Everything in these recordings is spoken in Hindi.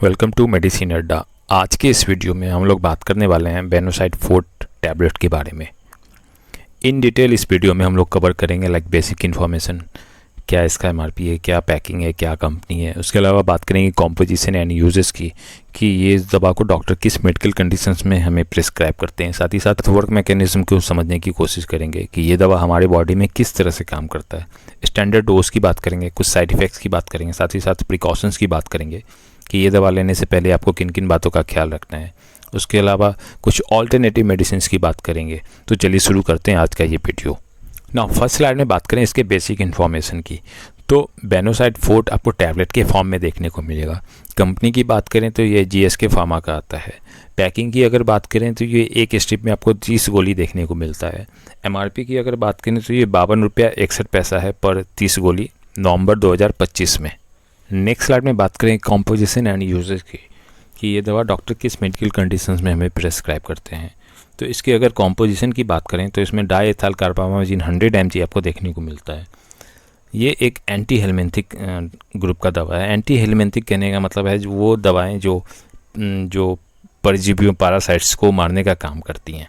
वेलकम टू मेडिसिन अड्डा। आज के इस वीडियो में हम लोग बात करने वाले हैं बेनोसाइड फोर्ट टैबलेट के बारे में। इन डिटेल इस वीडियो में हम लोग कवर करेंगे लाइक बेसिक इन्फॉर्मेशन, क्या इसका एमआरपी है, क्या पैकिंग है, क्या कंपनी है। उसके अलावा बात करेंगे कॉम्पोजिशन एंड यूजेस की, कि ये दवा को डॉक्टर किस मेडिकल कंडीशंस में हमें प्रिस्क्राइब करते हैं। साथ ही साथ वर्क मैकेनिज्म को समझने की कोशिश करेंगे कि ये दवा हमारे बॉडी में किस तरह से काम करता है। स्टैंडर्ड डोज की बात करेंगे, कुछ साइड इफ़ेक्ट्स की बात करेंगे, साथ ही साथ प्रिकॉशंस की बात करेंगे कि ये दवा लेने से पहले आपको किन किन बातों का ख्याल रखना है। उसके अलावा कुछ ऑल्टरनेटिव मेडिसिन की बात करेंगे। तो चलिए शुरू करते हैं आज का ये वीडियो। ना फर्स्ट स्लाइड में बात करें इसके बेसिक इन्फॉर्मेशन की, तो बेनोसाइड फोर्ट आपको टैबलेट के फॉर्म में देखने को मिलेगा। कंपनी की बात करें तो ये GSK फार्मा का आता है। पैकिंग की अगर बात करें तो ये एक स्ट्रिप में आपको 30 गोली देखने को मिलता है। MRP की अगर बात करें तो ये 52 रुपया 61 पैसा है पर 30 गोली, नवंबर 2025 में। नेक्स्ट स्लाइड में बात करें कॉम्पोजिशन एंड यूजेस की, कि ये दवा डॉक्टर किस मेडिकल कंडीशंस में हमें प्रेस्क्राइब करते हैं। तो इसकी अगर कॉम्पोजिशन की बात करें तो इसमें डायएथाइल कार्बामाजिन 100 mg आपको देखने को मिलता है। ये एक एंटी हेलमिंथिक ग्रुप का दवा है। एंटी हेलमिंथिक कहने का मतलब है वो दवाएं जो परजीवियों पैरासाइट्स को मारने का काम करती हैं।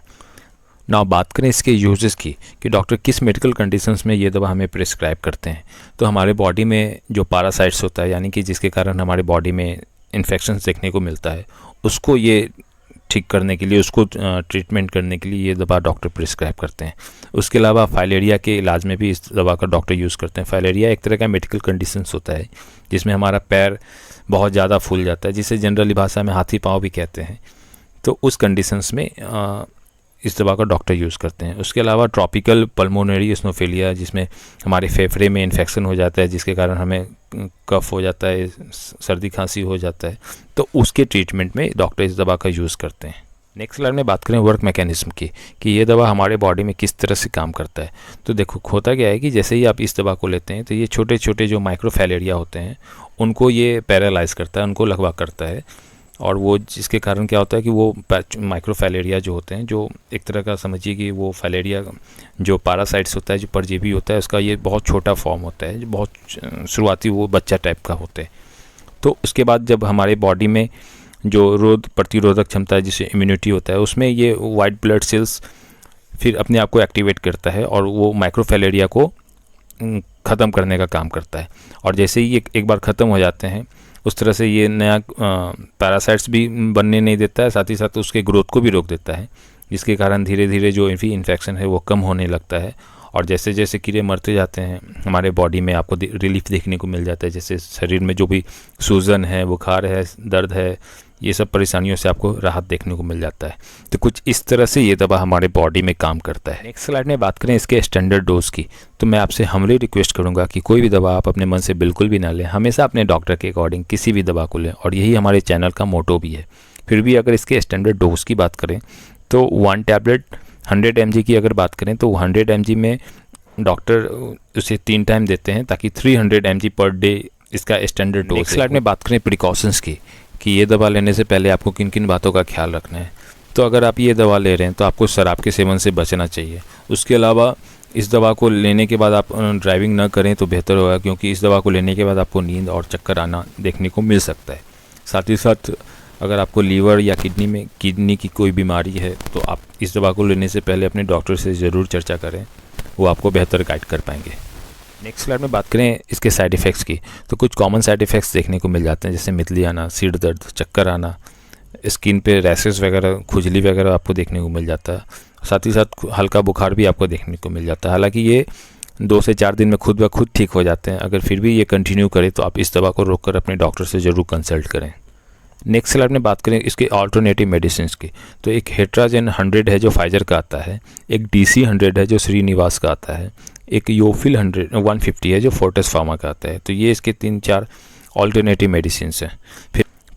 ना बात करें इसके यूजेस की, कि डॉक्टर किस मेडिकल कंडीशंस में ये दवा हमें प्रिस्क्राइब करते हैं। तो हमारे बॉडी में जो पैरासाइट्स होता है, यानी कि जिसके कारण हमारे बॉडी में इन्फेक्शंस देखने को मिलता है, उसको ये ठीक करने के लिए, उसको ट्रीटमेंट करने के लिए ये दवा डॉक्टर प्रिस्क्राइब करते हैं। उसके अलावा फाइलेरिया के इलाज में भी इस दवा का डॉक्टर यूज़ करते हैं। फाइलेरिया एक तरह का मेडिकल कंडीशंस होता है जिसमें हमारा पैर बहुत ज़्यादा फूल जाता है, जिसे जनरली भाषा में हाथी पाँव भी कहते हैं। तो उस कंडीशंस में इस दवा का डॉक्टर यूज़ करते हैं। उसके अलावा ट्रॉपिकल पल्मोनरी एओसिनोफिलिया, जिसमें हमारे फेफड़े में इन्फेक्शन हो जाता है, जिसके कारण हमें कफ हो जाता है, सर्दी खांसी हो जाता है, तो उसके ट्रीटमेंट में डॉक्टर इस दवा का यूज़ करते हैं। नेक्स्ट स्लाइड में बात करें वर्क मैकेनिज्म की, कि ये दवा हमारे बॉडी में किस तरह से काम करता है। तो देखो होता क्या है कि जैसे ही आप इस दवा को लेते हैं तो ये छोटे छोटे जो माइक्रोफैलेरिया होते हैं उनको ये पैरालाइज करता है, उनको लकवा करता है। और वो जिसके कारण क्या होता है कि वो माइक्रोफैलेरिया जो होते हैं, जो एक तरह का समझिए कि वो फैलेरिया जो पैरासाइट्स होता है, जो परजीवी होता है, उसका ये बहुत छोटा फॉर्म होता है, जो बहुत शुरुआती वो बच्चा टाइप का होता है। तो उसके बाद जब हमारे बॉडी में जो रोग प्रतिरोधक क्षमता है, जिसे इम्यूनिटी होता है, उसमें ये वाइट ब्लड सेल्स फिर अपने आप को एक्टिवेट करता है और वो माइक्रोफैलेरिया को ख़त्म करने का काम करता है। और जैसे ही ये एक बार ख़त्म हो जाते हैं, उस तरह से ये नया पैरासाइट्स भी बनने नहीं देता है, साथ ही साथ उसके ग्रोथ को भी रोक देता है, जिसके कारण धीरे धीरे जो इन्फेक्शन है वो कम होने लगता है। और जैसे जैसे कीड़े मरते जाते हैं हमारे बॉडी में आपको रिलीफ देखने को मिल जाता है। जैसे शरीर में जो भी सूजन है, बुखार है, दर्द है, ये सब परेशानियों से आपको राहत देखने को मिल जाता है। तो कुछ इस तरह से ये दवा हमारे बॉडी में काम करता है। नेक्स्ट स्लाइड में बात करें इसके स्टैंडर्ड डोज की, तो मैं आपसे हम्बली रिक्वेस्ट करूंगा कि कोई भी दवा आप अपने मन से बिल्कुल भी ना लें, हमेशा अपने डॉक्टर के अकॉर्डिंग किसी भी दवा को लें, और यही हमारे चैनल का मोटो भी है। फिर भी अगर इसके स्टैंडर्ड डोज की बात करें तो 1 टैबलेट 100 mg की अगर बात करें तो 100 mg में डॉक्टर उसे 3 टाइम देते हैं, ताकि 300 mg पर डे इसका स्टैंडर्ड डोज। नेक्स्ट स्लाइड में बात करें प्रिकॉशंस की, कि ये दवा लेने से पहले आपको किन किन बातों का ख्याल रखना है। तो अगर आप ये दवा ले रहे हैं तो आपको शराब के सेवन से बचना चाहिए। उसके अलावा इस दवा को लेने के बाद आप ड्राइविंग ना करें तो बेहतर होगा, क्योंकि इस दवा को लेने के बाद आपको नींद और चक्कर आना देखने को मिल सकता है। साथ ही साथ अगर आपको लीवर या किडनी की कोई बीमारी है तो आप इस दवा को लेने से पहले अपने डॉक्टर से ज़रूर चर्चा करें, वो आपको बेहतर गाइड कर पाएंगे। नेक्स्ट स्लाइड में बात करें इसके साइड इफ़ेक्ट्स की, तो कुछ कॉमन साइड इफ़ेक्ट्स देखने को मिल जाते हैं, जैसे मितली आना, सिर दर्द, चक्कर आना, स्किन पे रैशेस वगैरह, खुजली वगैरह आपको देखने को मिल जाता है। साथ ही साथ हल्का बुखार भी आपको देखने को मिल जाता है। हालांकि ये 2 से 4 दिन में खुद ब खुद ठीक हो जाते हैं। अगर फिर भी ये कंटिन्यू करें तो आप इस दवा को रोककर अपने डॉक्टर से ज़रूर कंसल्ट करें। नेक्स्ट स्लाइड में बात करें इसके ऑल्टरनेटिव मेडिसिन की, तो एक हेट्राजेन 100 है जो फाइजर का आता है, एक DC 100 है जो श्रीनिवास का आता है, एक योफिल 150 है जो फोर्टिस फार्मा का आता है। तो ये इसके 3-4 ऑल्टरनेटिव मेडिसिन हैं।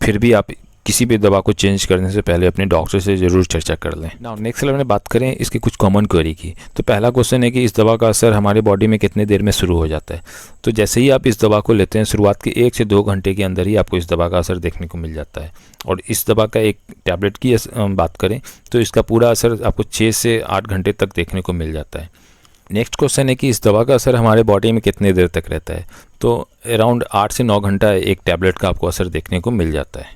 फिर भी आप किसी भी दवा को चेंज करने से पहले अपने डॉक्टर से ज़रूर चर्चा कर लें। नाउ नेक्स्ट स्लाइड में बात करें इसकी कुछ कॉमन क्वेरी की, तो पहला क्वेश्चन है कि इस दवा का असर हमारे बॉडी में कितने देर में शुरू हो जाता है। तो जैसे ही आप इस दवा को लेते हैं, शुरुआत के 1 से 2 घंटे के अंदर ही आपको इस दवा का असर देखने को मिल जाता है। और इस दवा का एक टैबलेट की बात करें तो इसका पूरा असर आपको 6 से 8 घंटे तक देखने को मिल जाता है। नेक्स्ट क्वेश्चन है कि इस दवा का असर हमारे बॉडी में कितने देर तक रहता है। तो अराउंड 8 से 9 घंटा एक टैबलेट का आपको असर देखने को मिल जाता है।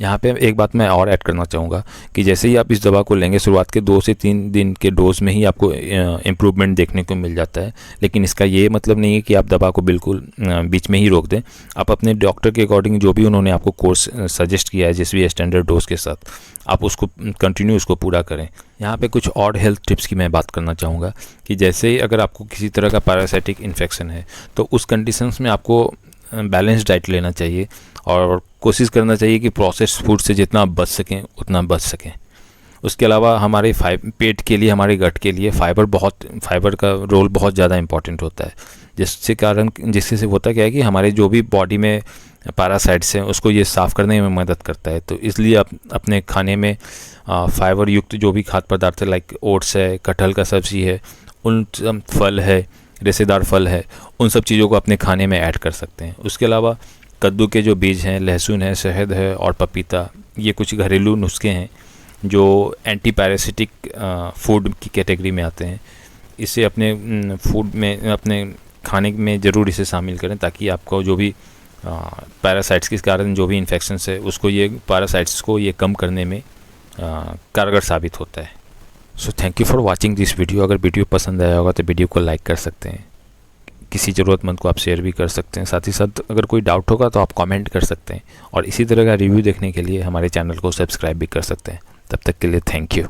यहाँ पे एक बात मैं और ऐड करना चाहूँगा कि जैसे ही आप इस दवा को लेंगे, शुरुआत के 2 से 3 दिन के डोज में ही आपको इम्प्रूवमेंट देखने को मिल जाता है। लेकिन इसका ये मतलब नहीं है कि आप दवा को बिल्कुल बीच में ही रोक दें। आप अपने डॉक्टर के अकॉर्डिंग जो भी उन्होंने आपको कोर्स सजेस्ट किया है जिस भी स्टैंडर्ड डोज के साथ, आप उसको कंटिन्यू उसको पूरा करें। यहाँ पे कुछ और हेल्थ टिप्स की मैं बात करना चाहूँगा कि जैसे ही अगर आपको किसी तरह का पैरासाइटिक इन्फेक्शन है तो उस कंडीशंस में आपको बैलेंस डाइट लेना चाहिए और कोशिश करना चाहिए कि प्रोसेस्ड फूड से जितना आप बच सकें उतना बच सकें। उसके अलावा हमारे पेट के लिए, हमारे गट के लिए फाइबर का रोल बहुत ज़्यादा इंपॉर्टेंट होता है, जिससे से होता क्या है कि हमारे जो भी बॉडी में पैरासाइट्स हैं उसको ये साफ़ करने में मदद करता है। तो इसलिए अपने खाने में फाइबर युक्त जो भी खाद्य पदार्थ है, लाइक ओट्स है, कटहल का सब्ज़ी है, उन फल है, रेशेदार फल है, उन सब चीज़ों को अपने खाने में ऐड कर सकते हैं। उसके अलावा कद्दू के जो बीज हैं, लहसुन है, शहद है और पपीता, ये कुछ घरेलू नुस्खे हैं जो एंटी पैरासिटिक फूड की कैटेगरी में आते हैं। इसे अपने फूड में, अपने खाने में ज़रूर इसे शामिल करें ताकि आपको जो भी पैरासाइट्स के कारण जो भी इन्फेक्शंस है उसको, ये पैरासाइट्स को ये कम करने में कारगर साबित होता है। So thank you for watching this video. अगर वीडियो पसंद आया होगा तो वीडियो को लाइक कर सकते हैं, किसी ज़रूरतमंद को आप शेयर भी कर सकते हैं। साथ ही साथ अगर कोई डाउट होगा तो आप कमेंट कर सकते हैं और इसी तरह का रिव्यू देखने के लिए हमारे चैनल को सब्सक्राइब भी कर सकते हैं। तब तक के लिए थैंक यू।